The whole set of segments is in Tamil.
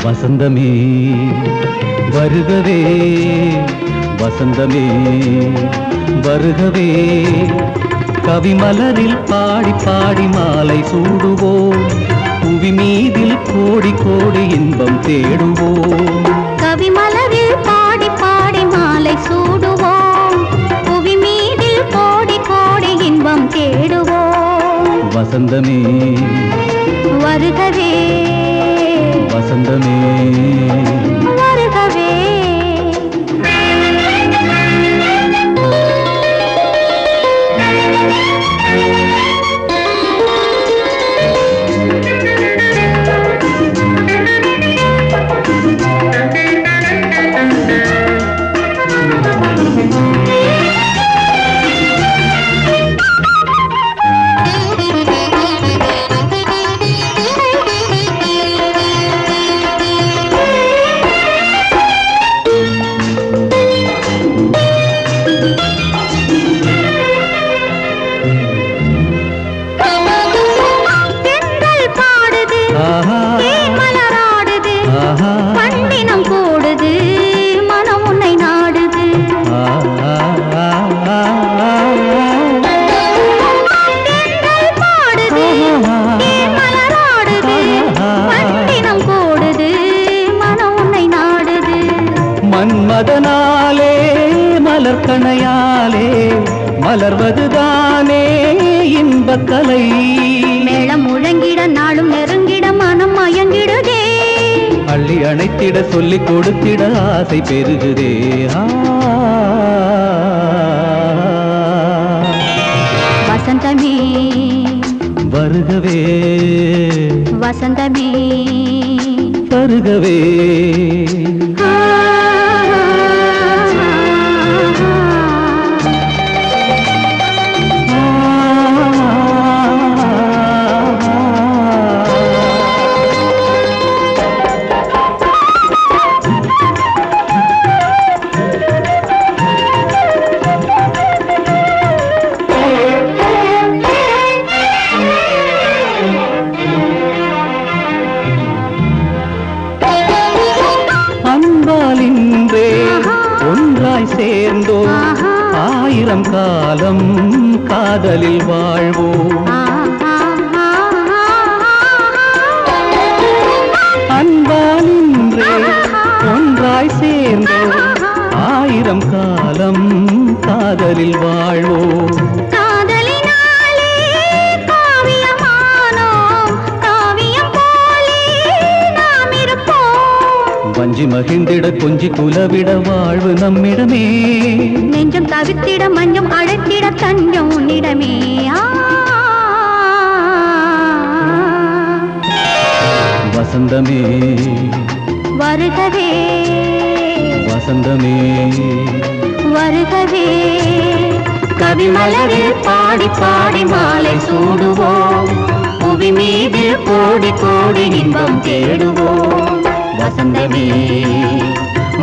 வசந்தமே வருகவே வசந்தமே வருகவே கவிமலரில் பாடி பாடி மாலை சூடுவோம் புவி மீதில் கோடி கோடி இன்பம் தேடுவோம் கவிமலரில் பாடி பாடி மாலை சூடுவோம் புவி மீதில் கோடி கோடி இன்பம் தேடுவோம் வசந்தமே வருகவே வசந்தமே வருகவே மன்மதனாலே மலர்கணையாலே மலர்வதுதானே இன்பக்கலை மேளம் முழங்கிட நாளும் நெருங்கிட மனம் மயங்கிடுதே அள்ளி அணைத்திட சொல்லிக் கொடுத்திட ஆசை பெருகுதே வசந்தமே வருகவே வசந்தமே வருகவே அன்பாலின்றே ஒன்றாய் சேர்ந்தோம் ஆயிரம் காலம் காதலில் வாழ்வோம் அன்பாலின்றே ஒன்றாய் சேர்ந்தோம் ஆயிரம் காலம் காதலில் வாழ்வோம் வஞ்சி மகிழ்ந்திட கொஞ்சி குலவிட வாழ்வு நம்மிடமே நெஞ்சம் தவித்திட மஞ்சம் அழைத்திட தஞ்சம் உன்னிடமே வசந்தமே வருகவே வசந்தமே வருகவே கவிமலரில் பாடி பாடி மாலை சூடுவோம் புவி மீதில் கோடி கோடி இன்பம் தேடுவோம் வசந்தமே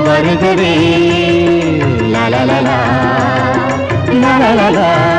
வருகவே லா லா லா லா லா லா லா